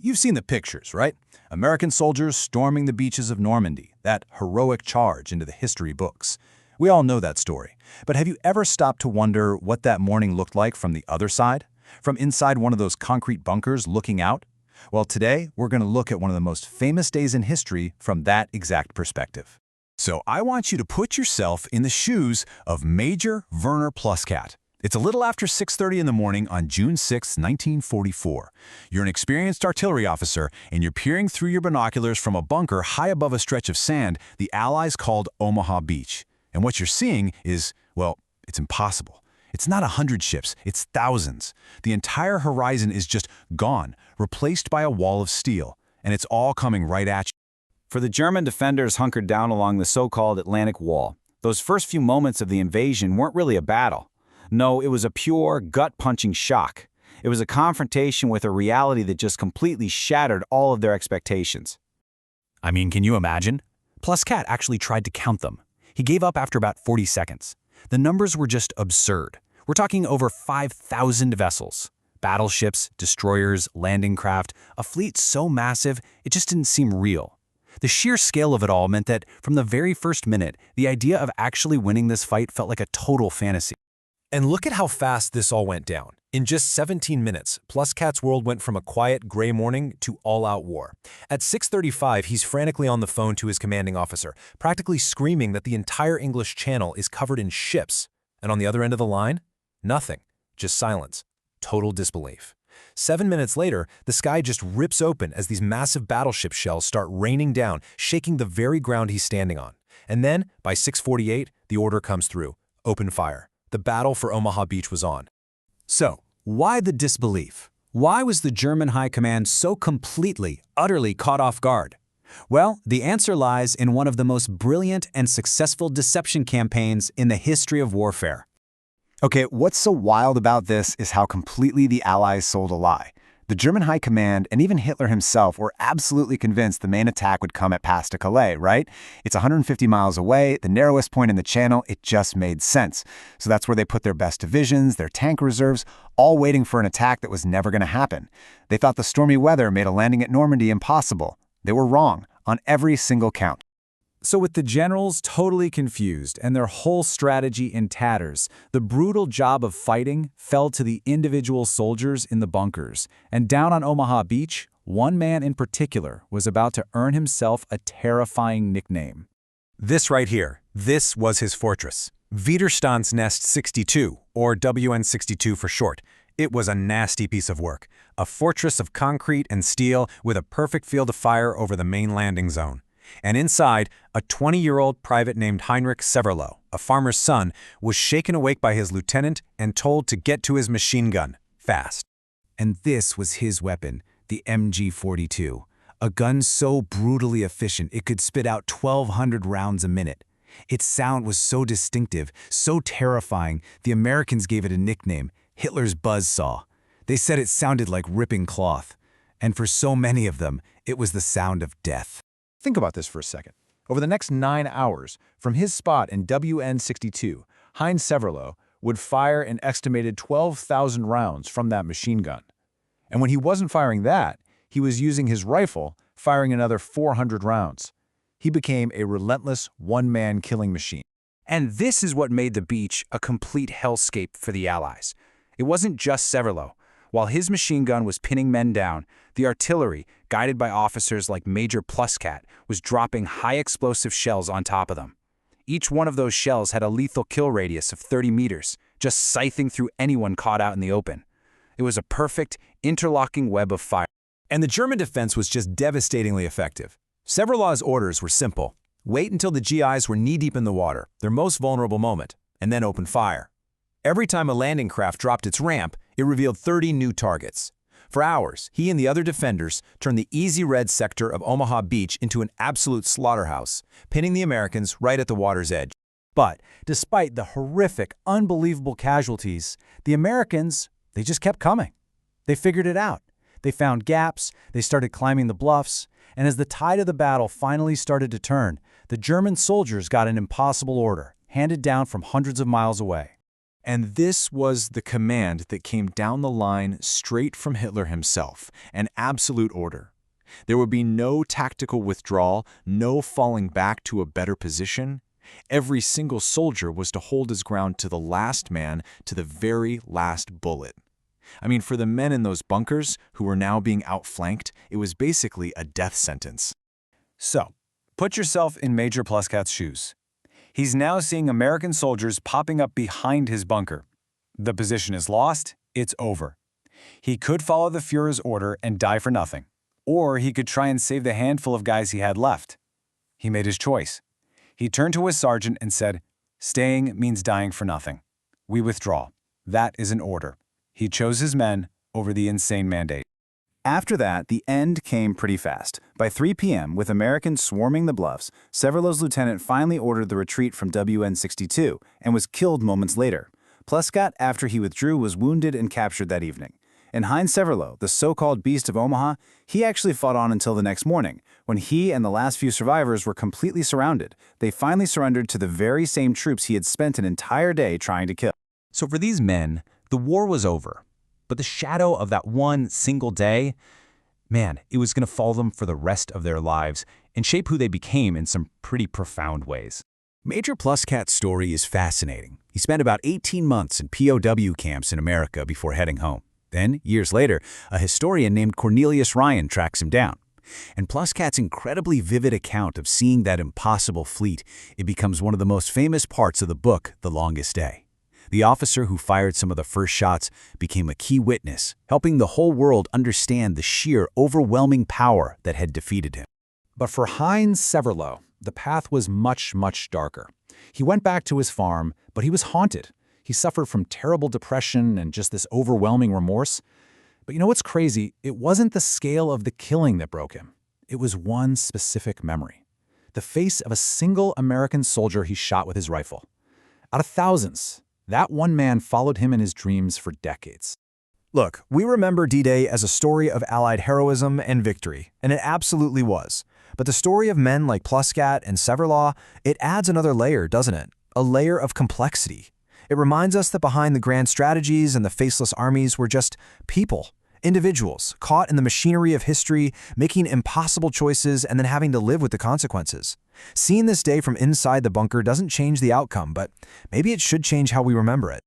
You've seen the pictures, right? American soldiers storming the beaches of Normandy, that heroic charge into the history books. We all know that story. But have you ever stopped to wonder what that morning looked like from the other side? From inside one of those concrete bunkers looking out? Well, today we're going to look at one of the most famous days in history from that exact perspective. So I want you to put yourself in the shoes of Major Werner Pluskat. It's a little after 6:30 in the morning on June 6, 1944. You're an experienced artillery officer, and you're peering through your binoculars from a bunker high above a stretch of sand the Allies called Omaha Beach. And what you're seeing is, well, it's impossible. It's not 100 ships, it's thousands. The entire horizon is just gone, replaced by a wall of steel, and it's all coming right at you. For the German defenders hunkered down along the so-called Atlantic Wall, those first few moments of the invasion weren't really a battle. No, it was a pure, gut-punching shock. It was a confrontation with a reality that just completely shattered all of their expectations. I mean, can you imagine? Pluskat actually tried to count them. He gave up after about 40 seconds. The numbers were just absurd. We're talking over 5,000 vessels. Battleships, destroyers, landing craft, a fleet so massive, it just didn't seem real. The sheer scale of it all meant that, from the very first minute, the idea of actually winning this fight felt like a total fantasy. And look at how fast this all went down. In just 17 minutes, Pluskat's world went from a quiet, gray morning to all-out war. At 6:35, he's frantically on the phone to his commanding officer, practically screaming that the entire English Channel is covered in ships. And on the other end of the line, nothing, just silence, total disbelief. 7 minutes later, the sky just rips open as these massive battleship shells start raining down, shaking the very ground he's standing on. And then, by 6:48, the order comes through: open fire. The battle for Omaha Beach was on. So, why the disbelief? Why was the German High Command so completely, utterly caught off guard? Well, the answer lies in one of the most brilliant and successful deception campaigns in the history of warfare. Okay, what's so wild about this is how completely the Allies sold a lie. The German High Command and even Hitler himself were absolutely convinced the main attack would come at Pass de Calais, right? It's 150 miles away, the narrowest point in the channel. It just made sense. So that's where they put their best divisions, their tank reserves, all waiting for an attack that was never going to happen. They thought the stormy weather made a landing at Normandy impossible. They were wrong on every single count. So with the generals totally confused and their whole strategy in tatters, the brutal job of fighting fell to the individual soldiers in the bunkers. And down on Omaha Beach, one man in particular was about to earn himself a terrifying nickname. This right here, this was his fortress. Widerstandsnest 62, or WN62 for short. It was a nasty piece of work. A fortress of concrete and steel with a perfect field of fire over the main landing zone. And inside, a 20-year-old private named Heinrich Severloh, a farmer's son, was shaken awake by his lieutenant and told to get to his machine gun, fast. And this was his weapon, the MG-42, a gun so brutally efficient it could spit out 1,200 rounds a minute. Its sound was so distinctive, so terrifying, the Americans gave it a nickname, Hitler's buzzsaw. They said it sounded like ripping cloth. And for so many of them, it was the sound of death. Think about this for a second. Over the next 9 hours, from his spot in WN62, Heinz Severloh would fire an estimated 12,000 rounds from that machine gun. And when he wasn't firing that, he was using his rifle, firing another 400 rounds. He became a relentless one-man killing machine. And this is what made the beach a complete hellscape for the Allies. It wasn't just Severloh. While his machine gun was pinning men down, the artillery, guided by officers like Major Pluskat, was dropping high-explosive shells on top of them. Each one of those shells had a lethal kill radius of 30 meters, just scything through anyone caught out in the open. It was a perfect, interlocking web of fire. And the German defense was just devastatingly effective. Severloh's orders were simple. Wait until the GIs were knee-deep in the water, their most vulnerable moment, and then open fire. Every time a landing craft dropped its ramp, it revealed 30 new targets. For hours, he and the other defenders turned the easy red sector of Omaha Beach into an absolute slaughterhouse, pinning the Americans right at the water's edge. But despite the horrific, unbelievable casualties, the Americans, they just kept coming. They figured it out. They found gaps, they started climbing the bluffs, and as the tide of the battle finally started to turn, the German soldiers got an impossible order, handed down from hundreds of miles away. And this was the command that came down the line straight from Hitler himself, an absolute order. There would be no tactical withdrawal, no falling back to a better position. Every single soldier was to hold his ground to the last man, to the very last bullet. I mean, for the men in those bunkers who were now being outflanked, it was basically a death sentence. So, put yourself in Major Pluskat's shoes. He's now seeing American soldiers popping up behind his bunker. The position is lost, it's over. He could follow the Führer's order and die for nothing, or he could try and save the handful of guys he had left. He made his choice. He turned to his sergeant and said, "Staying means dying for nothing. We withdraw. That is an order." He chose his men over the insane mandate. After that, the end came pretty fast. By 3 p.m., with Americans swarming the bluffs, Severlow's lieutenant finally ordered the retreat from WN-62 and was killed moments later. Pluscat, after he withdrew, was wounded and captured that evening. And Heinz Severlow, the so-called Beast of Omaha, he actually fought on until the next morning, when he and the last few survivors were completely surrounded. They finally surrendered to the very same troops he had spent an entire day trying to kill. So for these men, the war was over. But the shadow of that one single day, man, it was going to follow them for the rest of their lives and shape who they became in some pretty profound ways. Major Pluskat's story is fascinating. He spent about 18 months in POW camps in America before heading home. Then, years later, a historian named Cornelius Ryan tracks him down. And Pluskat's incredibly vivid account of seeing that impossible fleet, it becomes one of the most famous parts of the book, The Longest Day. The officer who fired some of the first shots became a key witness, helping the whole world understand the sheer, overwhelming power that had defeated him. But for Heinz Severlow, the path was much, much darker. He went back to his farm, but he was haunted. He suffered from terrible depression and just this overwhelming remorse. But you know what's crazy? It wasn't the scale of the killing that broke him. It was one specific memory. The face of a single American soldier he shot with his rifle. Out of thousands, that one man followed him in his dreams for decades. Look, we remember D-Day as a story of Allied heroism and victory, and it absolutely was. But the story of men like Pluscat and Severlow, it adds another layer, doesn't it? A layer of complexity. It reminds us that behind the grand strategies and the faceless armies were just people, individuals, caught in the machinery of history, making impossible choices and then having to live with the consequences. Seeing this day from inside the bunker doesn't change the outcome, but maybe it should change how we remember it.